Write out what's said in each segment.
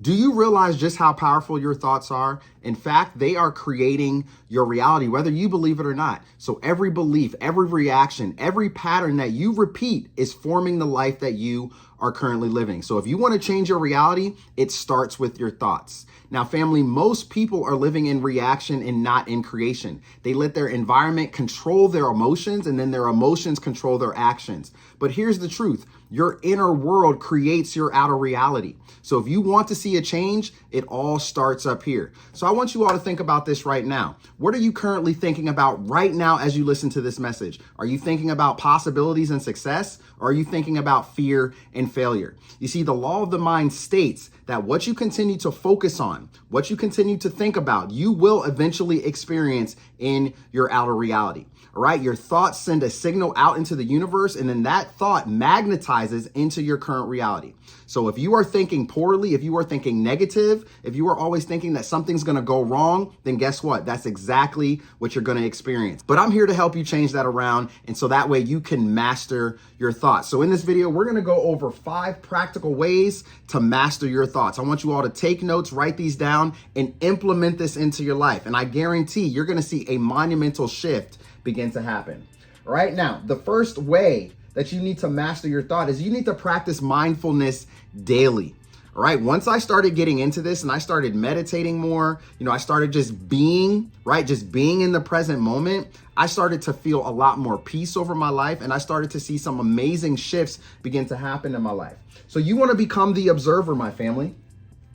Do you realize just how powerful your thoughts are? In fact, they are creating your reality, whether you believe it or not. So every belief, every reaction, every pattern that you repeat is forming the life that you are currently living. So if you want to change your reality, it starts with your thoughts. Now, family, most people are living in reaction and not in creation. They let their environment control their emotions, and then their emotions control their actions. But here's the truth. Your inner world creates your outer reality. So if you want to see a change, it all starts up here. So I want you all to think about this right now. What are you currently thinking about right now as you listen to this message? Are you thinking about possibilities and success? Or are you thinking about fear and failure? You see, the law of the mind states that what you continue to focus on, what you continue to think about, you will eventually experience in your outer reality. All right, your thoughts send a signal out into the universe, and then that thought magnetizes into your current reality. So if you are thinking poorly, if you are thinking negative, if you are always thinking that something's going to go wrong, then guess what? That's exactly what you're going to experience. But I'm here to help you change that around, and so that way you can master your thoughts. So in this video, we're going to go over 5 practical ways to master your thoughts. I want you all to take notes, write these down, and implement this into your life. And I guarantee you're going to see a monumental shift begin to happen. All right, now, the first way that you need to master your thought is you need to practice mindfulness daily. All right, once I started getting into this and I started meditating more, I started just being, right? Just being in the present moment. I started to feel a lot more peace over my life, and I started to see some amazing shifts begin to happen in my life. So you want to become the observer, my family.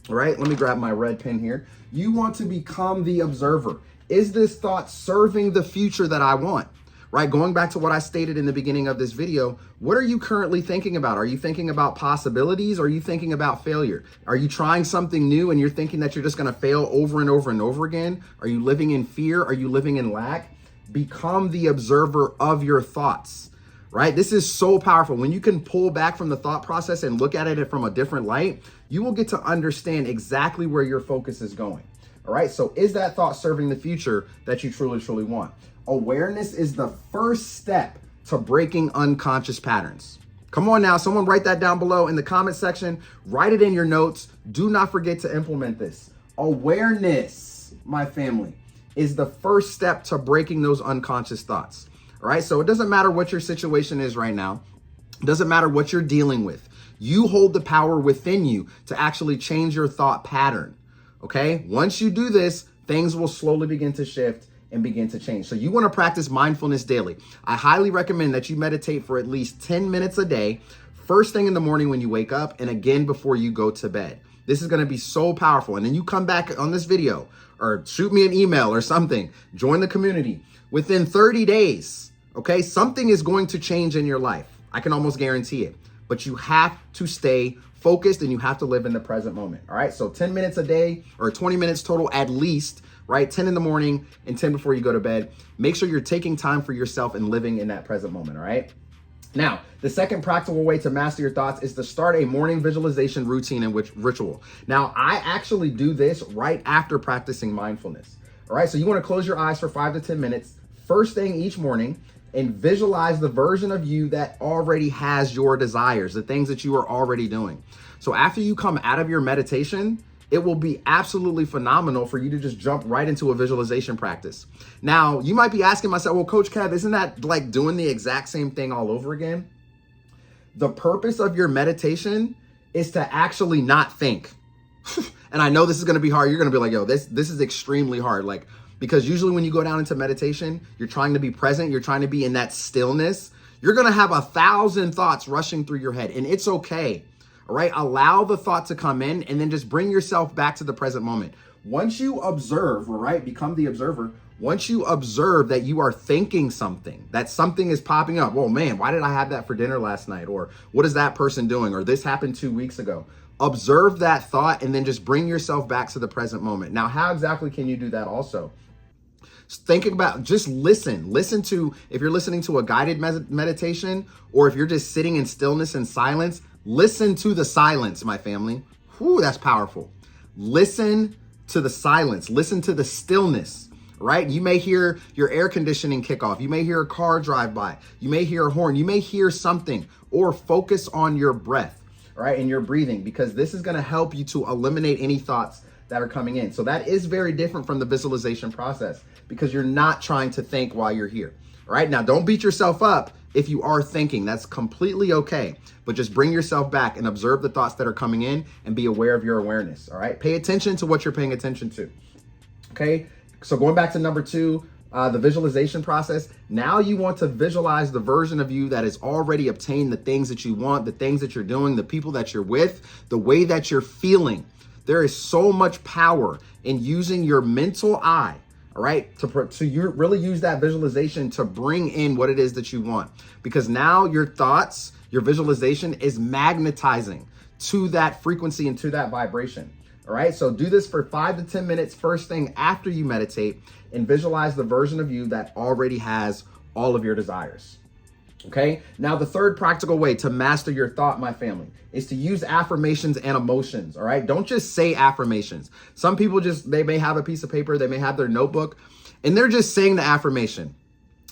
All right, let me grab my red pen here. You want to become the observer. Is this thought serving the future that I want? Right? Going back to what I stated in the beginning of this video, what are you currently thinking about? Are you thinking about possibilities? Or are you thinking about failure? Are you trying something new and you're thinking that you're just going to fail over and over and over again? Are you living in fear? Are you living in lack? Become the observer of your thoughts, right? This is so powerful. When you can pull back from the thought process and look at it from a different light, you will get to understand exactly where your focus is going. All right, so is that thought serving the future that you truly, truly want? Awareness is the first step to breaking unconscious patterns. Come on now, someone write that down below in the comment section. Write it in your notes. Do not forget to implement this. Awareness, my family, is the first step to breaking those unconscious thoughts. All right, so it doesn't matter what your situation is right now. It doesn't matter what you're dealing with. You hold the power within you to actually change your thought pattern. Okay, once you do this, things will slowly begin to shift and begin to change. So you want to practice mindfulness daily. I highly recommend that you meditate for at least 10 minutes a day, first thing in the morning when you wake up, and again before you go to bed. This is going to be so powerful. And then you come back on this video or shoot me an email or something, join the community. Within 30 days, okay, something is going to change in your life. I can almost guarantee it. But you have to stay focused and you have to live in the present moment. All right. So 10 minutes a day or 20 minutes total at least, right? 10 in the morning and 10 before you go to bed. Make sure you're taking time for yourself and living in that present moment. All right. Now, the second practical way to master your thoughts is to start a morning visualization routine and ritual. Now, I actually do this right after practicing mindfulness. All right. So you want to close your eyes for 5 to 10 minutes, first thing each morning, and visualize the version of you that already has your desires, the things that you are already doing. So after you come out of your meditation, it will be absolutely phenomenal for you to just jump right into a visualization practice. Now, you might be asking myself, well, Coach Kev, isn't that like doing the exact same thing all over again? The purpose of your meditation is to actually not think. And I know this is going to be hard. You're going to be like, yo, this is extremely hard. Because usually when you go down into meditation, you're trying to be present. You're trying to be in that stillness. You're going to have 1,000 thoughts rushing through your head, and it's okay. All right. Allow the thought to come in and then just bring yourself back to the present moment. Once you observe, all right, become the observer. Once you observe that you are thinking something, that something is popping up. Well, man, why did I have that for dinner last night? Or what is that person doing? Or this happened 2 weeks ago. Observe that thought and then just bring yourself back to the present moment. Now, how exactly can you do that also? Thinking about, just listen to, if you're listening to a guided meditation, or if you're just sitting in stillness and silence, listen to the silence, my family. Whew, that's powerful. Listen to the silence, listen to the stillness, right? You may hear your air conditioning kick off. You may hear a car drive by. You may hear a horn. You may hear something, or focus on your breath. all right, and your breathing, because this is going to help you to eliminate any thoughts that are coming in. So that is very different from the visualization process, because you're not trying to think while you're here. All right, now don't beat yourself up if you are thinking. That's completely okay. But just bring yourself back and observe the thoughts that are coming in and be aware of your awareness. All right, pay attention to what you're paying attention to. Okay, so going back to number 2, the visualization process. Now you want to visualize the version of you that has already obtained the things that you want, the things that you're doing, the people that you're with, the way that you're feeling. There is so much power in using your mental eye, all right, to you really use that visualization to bring in what it is that you want, because now your thoughts, your visualization is magnetizing to that frequency and to that vibration. All right, so do this for 5 to 10 minutes first thing after you meditate, and visualize the version of you that already has all of your desires. Okay, now the third practical way to master your thought, my family, is to use affirmations and emotions. All right, don't just say affirmations. Some people they may have a piece of paper, they may have their notebook, and they're just saying the affirmation.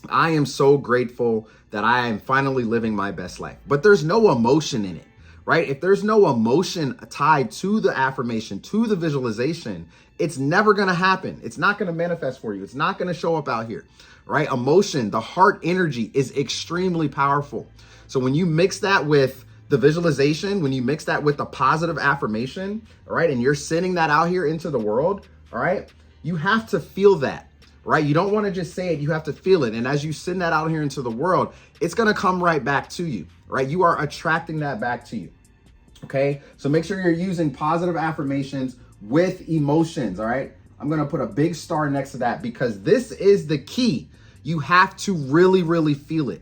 I am so grateful that I am finally living my best life. But there's no emotion in it, right? If there's no emotion tied to the affirmation, to the visualization, it's never going to happen. It's not going to manifest for you. It's not going to show up out here, right? Emotion, the heart energy is extremely powerful. So when you mix that with the visualization, when you mix that with the positive affirmation, all right, and you're sending that out here into the world, all right, you have to feel that, right? You don't want to just say it, you have to feel it. And as you send that out here into the world, it's going to come right back to you, right? You are attracting that back to you. Okay, so make sure you're using positive affirmations with emotions. All right, I'm gonna put a big star next to that, because this is the key. You have to really, really feel it,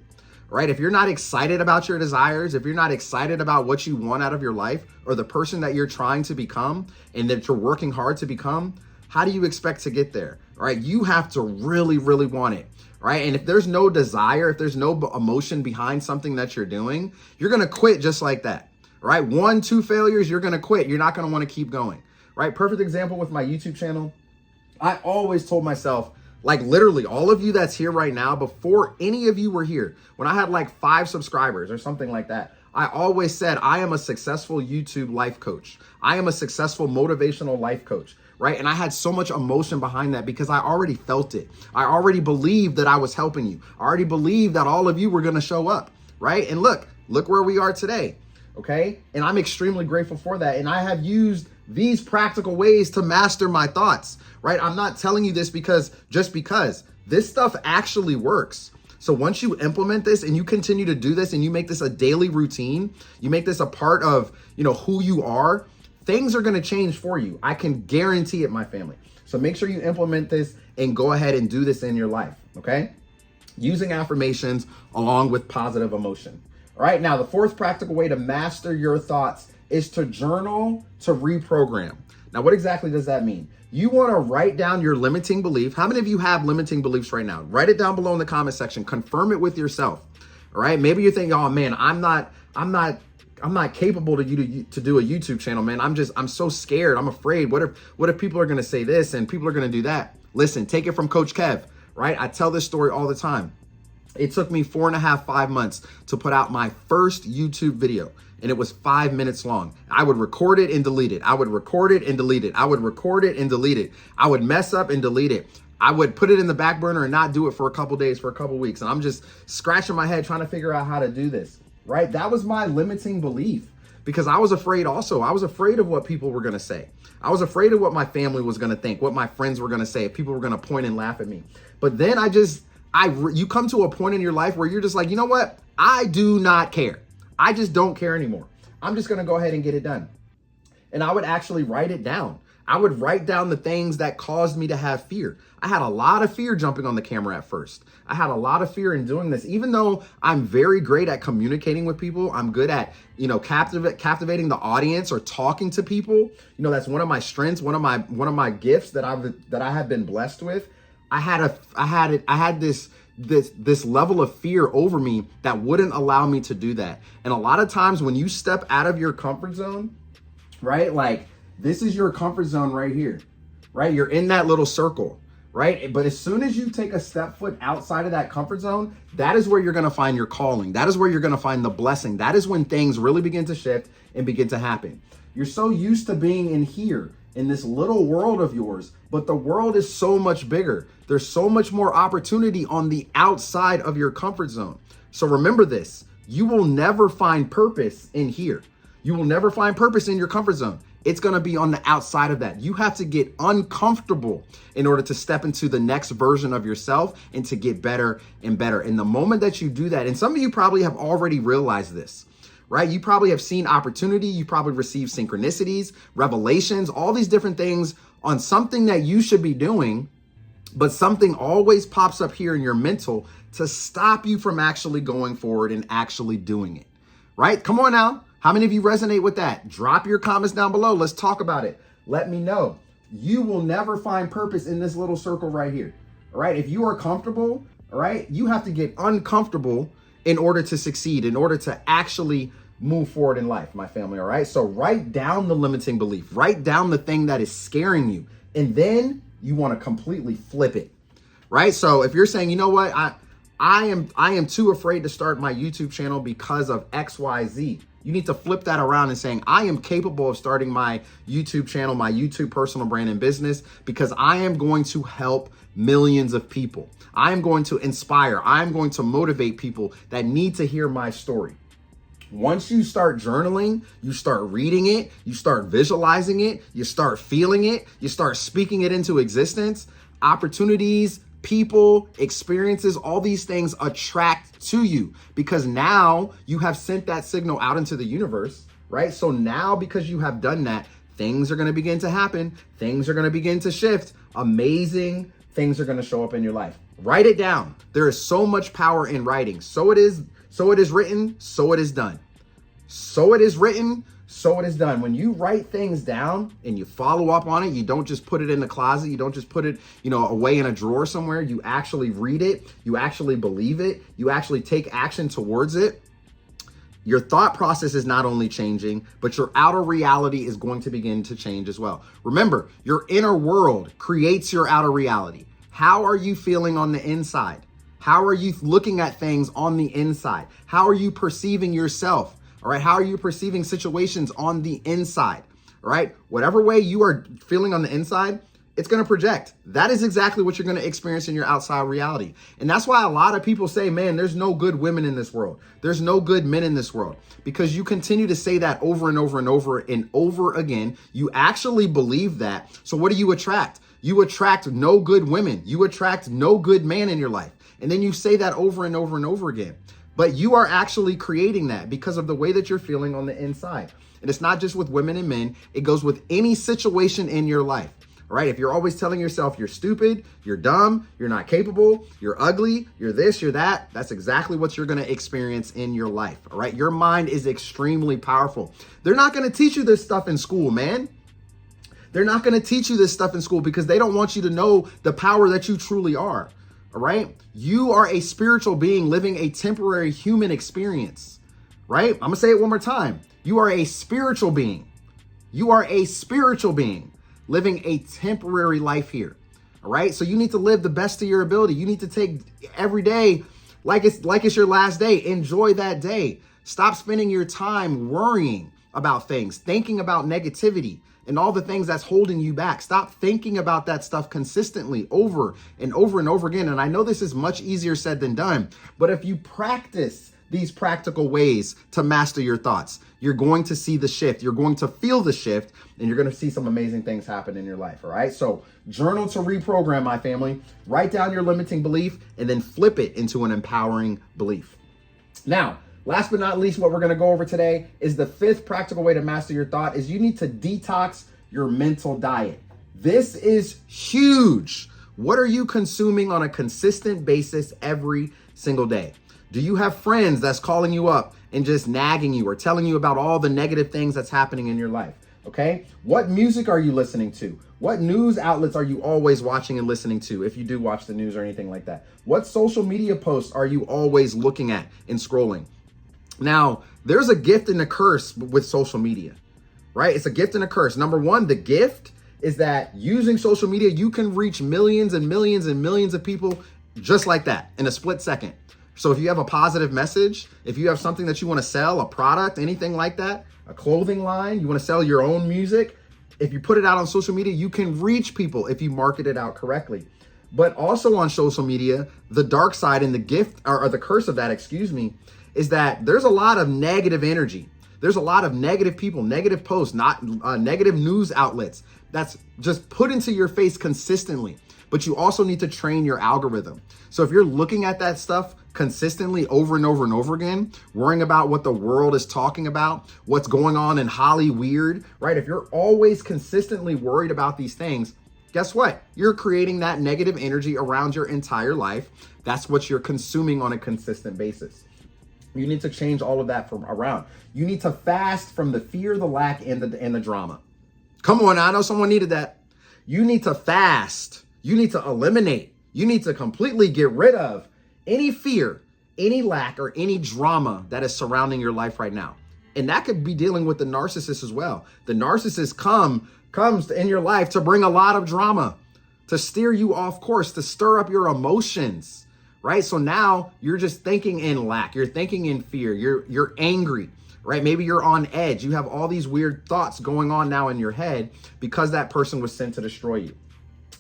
right? If you're not excited about your desires, if you're not excited about what you want out of your life or the person that you're trying to become and that you're working hard to become, how do you expect to get there? All right, you have to really, really want it. Right. And if there's no desire, if there's no emotion behind something that you're doing, you're gonna quit just like that. Right? 1, 2 failures, you're going to quit. You're not going to want to keep going. Right? Perfect example with my YouTube channel. I always told myself, like literally all of you that's here right now, before any of you were here, when I had like 5 subscribers or something like that, I always said, I am a successful YouTube life coach. I am a successful motivational life coach. Right? And I had so much emotion behind that because I already felt it. I already believed that I was helping you. I already believed that all of you were going to show up. Right? And look where we are today. Okay. And I'm extremely grateful for that. And I have used these practical ways to master my thoughts, right? I'm not telling you this because this stuff actually works. So once you implement this and you continue to do this and you make this a daily routine, you make this a part of, who you are, things are going to change for you. I can guarantee it, my family. So make sure you implement this and go ahead and do this in your life. Okay. Using affirmations along with positive emotion. All right, now the fourth practical way to master your thoughts is to journal to reprogram. Now, what exactly does that mean? You want to write down your limiting belief. How many of you have limiting beliefs right now? Write it down below in the comment section. Confirm it with yourself. All right, maybe you're thinking, oh man, I'm not capable to do a YouTube channel, man. I'm so scared. I'm afraid. What if people are going to say this and people are going to do that? Listen, take it from Coach Kev, right? I tell this story all the time. It took me 4.5, 5 months to put out my first YouTube video, and it was 5 minutes long. I would record it and delete it. I would record it and delete it. I would record it and delete it. I would mess up and delete it. I would put it in the back burner and not do it for a couple days, for a couple weeks. And I'm just scratching my head trying to figure out how to do this, right? That was my limiting belief, because I was afraid also. I was afraid of what people were going to say. I was afraid of what my family was going to think, what my friends were going to say, if people were going to point and laugh at me. But then you come to a point in your life where you're just like, you know what? I do not care. I just don't care anymore. I'm just going to go ahead and get it done. And I would actually write it down. I would write down the things that caused me to have fear. I had a lot of fear jumping on the camera at first. I had a lot of fear in doing this, even though I'm very great at communicating with people. I'm good at, captivating the audience or talking to people. That's one of my strengths, one of my gifts that I have been blessed with. I had this level of fear over me that wouldn't allow me to do that. And a lot of times when you step out of your comfort zone, right? Like this is your comfort zone right here, right? You're in that little circle, right? But as soon as you take a step foot outside of that comfort zone, that is where you're going to find your calling. That is where you're going to find the blessing. That is when things really begin to shift and begin to happen. You're so used to being in here, in this little world of yours, but the world is so much bigger. There's so much more opportunity on the outside of your comfort zone. So remember this, you will never find purpose in here. You will never find purpose in your comfort zone. It's going to be on the outside of that. You have to get uncomfortable in order to step into the next version of yourself and to get better and better. And the moment that you do that, and some of you probably have already realized this, right? You probably have seen opportunity. You probably received synchronicities, revelations, all these different things on something that you should be doing, but something always pops up here in your mental to stop you from actually going forward and actually doing it, right? Come on now. How many of you resonate with that? Drop your comments down below. Let's talk about it. Let me know. You will never find purpose in this little circle right here. All right. If you are comfortable, all right, you have to get uncomfortable in order to succeed, in order to actually move forward in life, my family. All right. So write down the limiting belief, write down the thing that is scaring you. And then you want to completely flip it. Right. So if you're saying, you know what, I am too afraid to start my YouTube channel because of XYZ. You need to flip that around and saying, I am capable of starting my YouTube channel, my YouTube personal brand and business, because I am going to help millions of people. I am going to inspire. I'm going to motivate people that need to hear my story. Once you start journaling, you start reading it, you start visualizing it, you start feeling it, you start speaking it into existence, opportunities, people, experiences, all these things attract to you because now you have sent that signal out into the universe, right? So now because you have done that, things are going to begin to happen. Things are going to begin to shift. Amazing things are going to show up in your life. Write it down. There is so much power in writing. So it is written, so it is done. So it is written, so it is done. When you write things down and you follow up on it, you don't just put it in the closet. You don't just put it, away in a drawer somewhere. You actually read it. You actually believe it. You actually take action towards it. Your thought process is not only changing, but your outer reality is going to begin to change as well. Remember, your inner world creates your outer reality. How are you feeling on the inside? How are you looking at things on the inside? How are you perceiving yourself? All right. How are you perceiving situations on the inside? All right. Whatever way you are feeling on the inside, it's going to project. That is exactly what you're going to experience in your outside reality. And that's why a lot of people say, man, there's no good women in this world. There's no good men in this world, because you continue to say that over and over and over and over again. You actually believe that. So what do you attract? You attract no good women. You attract no good man in your life. And then you say that over and over and over again. But you are actually creating that because of the way that you're feeling on the inside. And it's not just with women and men. It goes with any situation in your life. All right. If you're always telling yourself you're stupid, you're dumb, you're not capable, you're ugly, you're this, you're that, that's exactly what you're going to experience in your life. All right. Your mind is extremely powerful. They're not going to teach you this stuff in school, man. They're not going to teach you this stuff in school because they don't want you to know the power that you truly are. All right. You are a spiritual being living a temporary human experience, right? I'm going to say it one more time. You are a spiritual being. You are a spiritual being living a temporary life here. All right. So you need to live the best of your ability. You need to take every day like it's your last day. Enjoy that day. Stop spending your time worrying about things, thinking about negativity and all the things that's holding you back. Stop thinking about that stuff consistently over and over and over again. And I know this is much easier said than done, but if you practice these practical ways to master your thoughts, you're going to see the shift. You're going to feel the shift, and you're going to see some amazing things happen in your life. All right. So journal to reprogram, my family. Write down your limiting belief and then flip it into an empowering belief. Now, last but not least, what we're going to go over today is the fifth practical way to master your thought is you need to detox your mental diet. This is huge. What are you consuming on a consistent basis every single day? Do you have friends that's calling you up and just nagging you or telling you about all the negative things that's happening in your life? Okay. What music are you listening to? What news outlets are you always watching and listening to if you do watch the news or anything like that? What social media posts are you always looking at and scrolling? Now, there's a gift and a curse with social media, right? It's a gift and a curse. Number one, the gift is that using social media, you can reach millions and millions and millions of people just like that in a split second. So if you have a positive message, if you have something that you want to sell, a product, anything like that, a clothing line, you want to sell your own music, if you put it out on social media, you can reach people if you market it out correctly. But also on social media, the dark side and the gift or the curse of that, is that there's a lot of negative energy. There's a lot of negative people, negative posts, not negative news outlets that's just put into your face consistently. But you also need to train your algorithm. So if you're looking at that stuff consistently over and over and over again, worrying about what the world is talking about, what's going on in Hollywood, right? If you're always consistently worried about these things, guess what? You're creating that negative energy around your entire life. That's what you're consuming on a consistent basis. You need to change all of that from around. You need to fast from the fear, the lack, and the drama. Come on, I know someone needed that. You need to fast. You need to eliminate. You need to completely get rid of any fear, any lack, or any drama that is surrounding your life right now. And that could be dealing with the narcissist as well. The narcissist comes in your life to bring a lot of drama, to steer you off course, to stir up your emotions, right? So now you're just thinking in lack. You're thinking in fear. You're angry, right? Maybe you're on edge. You have all these weird thoughts going on now in your head because that person was sent to destroy you.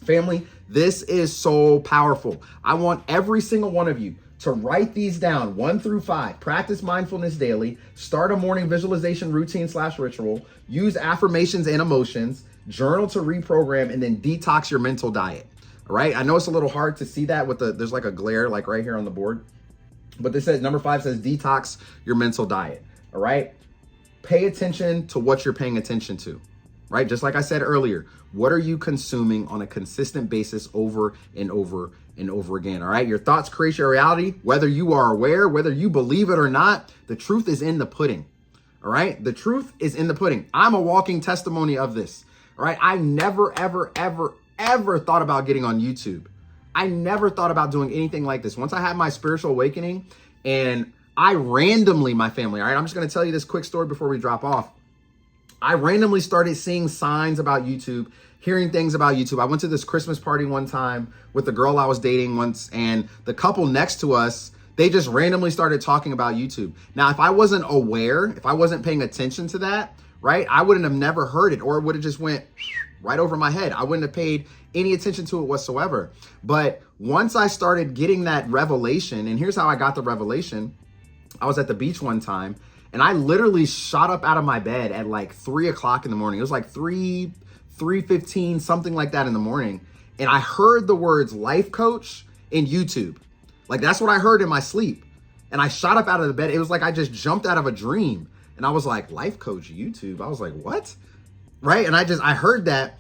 Family, this is so powerful. I want every single one of you to write these down 1 through 5. Practice mindfulness daily. Start a morning visualization routine / ritual. Use affirmations and emotions. Journal to reprogram, and then detox your mental diet. All right. I know it's a little hard to see that with there's like a glare like right here on the board. But this says number 5 says detox your mental diet. All right. Pay attention to what you're paying attention to. Right? Just like I said earlier, what are you consuming on a consistent basis over and over and over again? All right. Your thoughts create your reality, whether you are aware, whether you believe it or not. The truth is in the pudding. All right. The truth is in the pudding. I'm a walking testimony of this. All right. I never, ever, ever, ever thought about getting on YouTube. I never thought about doing anything like this. Once I had my spiritual awakening and I randomly, my family, all right, I'm just going to tell you this quick story before we drop off. I randomly started seeing signs about YouTube, hearing things about YouTube. I went to this Christmas party one time with the girl I was dating once, and the couple next to us, they just randomly started talking about YouTube. Now, if I wasn't aware, if I wasn't paying attention to that, right, I wouldn't have never heard it, or it would have just went right over my head. I wouldn't have paid any attention to it whatsoever. But once I started getting that revelation, and here's how I got the revelation. I was at the beach one time, and I literally shot up out of my bed at like 3 o'clock in the morning. It was like 3:15, something like that in the morning. And I heard the words life coach and YouTube. Like that's what I heard in my sleep. And I shot up out of the bed. It was like I just jumped out of a dream. And I was like, life coach, YouTube. I was like, what? Right? And I heard that.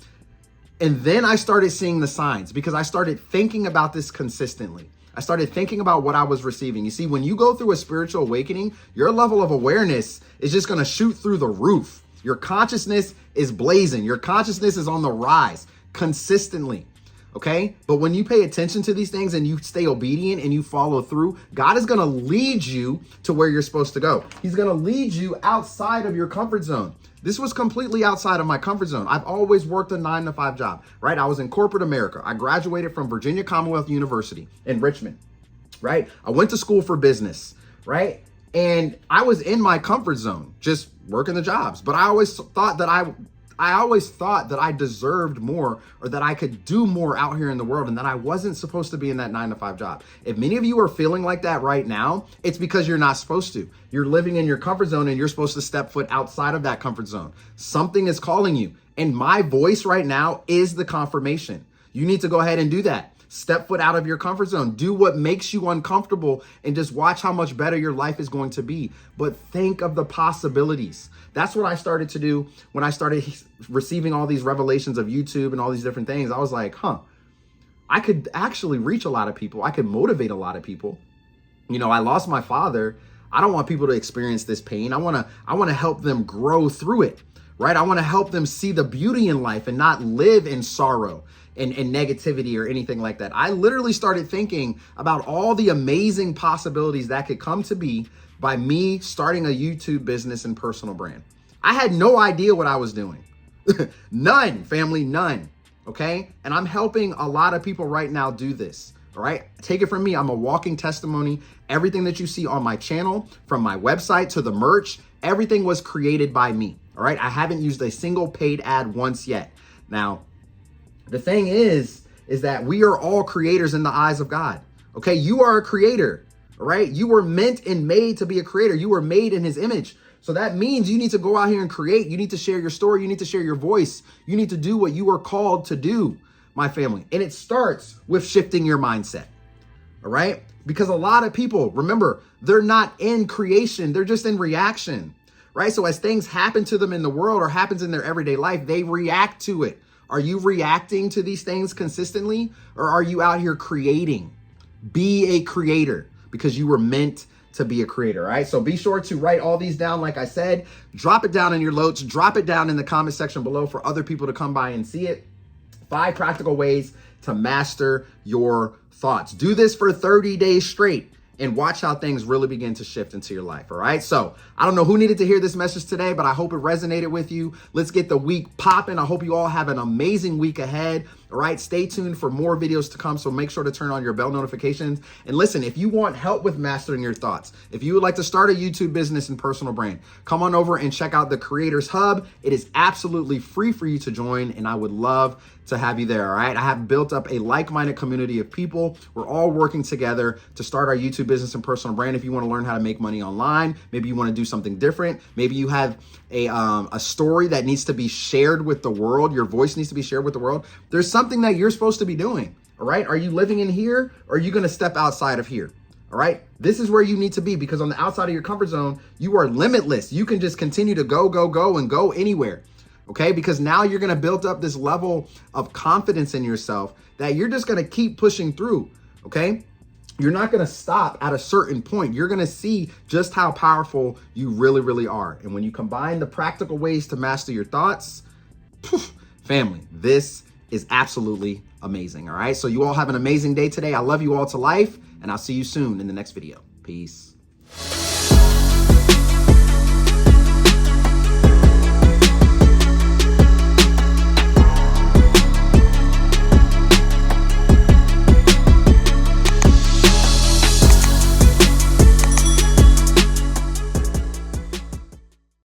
And then I started seeing the signs because I started thinking about this consistently. I started thinking about what I was receiving. You see, when you go through a spiritual awakening, your level of awareness is just going to shoot through the roof. Your consciousness is blazing. Your consciousness is on the rise consistently. Okay. But when you pay attention to these things and you stay obedient and you follow through, God is going to lead you to where you're supposed to go. He's going to lead you outside of your comfort zone. This was completely outside of my comfort zone. I've always worked a 9-to-5 job, right? I was in corporate America. I graduated from Virginia Commonwealth University in Richmond, right? I went to school for business, right? And I was in my comfort zone, just working the jobs. But I always thought that I deserved more, or that I could do more out here in the world, and that I wasn't supposed to be in that 9-to-5 job. If many of you are feeling like that right now, it's because you're not supposed to. You're living in your comfort zone and you're supposed to step foot outside of that comfort zone. Something is calling you. And my voice right now is the confirmation. You need to go ahead and do that. Step foot out of your comfort zone. Do what makes you uncomfortable and just watch how much better your life is going to be. But think of the possibilities. That's what I started to do when I started receiving all these revelations of YouTube and all these different things. I was like, I could actually reach a lot of people. I could motivate a lot of people. You know, I lost my father. I don't want people to experience this pain. I want to help them grow through it, right? I want to help them see the beauty in life and not live in sorrow and negativity or anything like that. I literally started thinking about all the amazing possibilities that could come to be by me starting a YouTube business and personal brand. I had no idea what I was doing. None, family, none. Okay. And I'm helping a lot of people right now do this. All right. Take it from me. I'm a walking testimony. Everything that you see on my channel, from my website to the merch, everything was created by me. All right. I haven't used a single paid ad once yet. Now, the thing is that we are all creators in the eyes of God. Okay. You are a creator. All right. You were meant and made to be a creator. You were made in his image. So that means you need to go out here and create. You need to share your story. You need to share your voice. You need to do what you are called to do, my family. And it starts with shifting your mindset. All right. Because a lot of people, remember, they're not in creation. They're just in reaction. Right. So as things happen to them in the world or happens in their everyday life, they react to it. Are you reacting to these things consistently, or are you out here creating? Be a creator, because you were meant to be a creator. All right. So be sure to write all these down. Like I said, drop it down in your notes, drop it down in the comment section below for other people to come by and see it. 5 practical ways to master your thoughts. Do this for 30 days straight and watch how things really begin to shift into your life. All right. So I don't know who needed to hear this message today, but I hope it resonated with you. Let's get the week popping. I hope you all have an amazing week ahead. All right. Stay tuned for more videos to come. So make sure to turn on your bell notifications. And listen, if you want help with mastering your thoughts, if you would like to start a YouTube business and personal brand, come on over and check out the Creators Hub. It is absolutely free for you to join, and I would love to have you there. All right. I have built up a like-minded community of people. We're all working together to start our YouTube business and personal brand. If you want to learn how to make money online, maybe you want to do something different. Maybe you have a story that needs to be shared with the world. Your voice needs to be shared with the world. There's something that you're supposed to be doing. All right. Are you living in here, or are you going to step outside of here? All right. This is where you need to be, because on the outside of your comfort zone, you are limitless. You can just continue to go, go, go, and go anywhere. Okay. Because now you're going to build up this level of confidence in yourself that you're just going to keep pushing through. Okay. You're not going to stop at a certain point. You're going to see just how powerful you really, really are. And when you combine the practical ways to master your thoughts, family, this is absolutely amazing. All right. So you all have an amazing day today. I love you all to life, and I'll see you soon in the next video. Peace.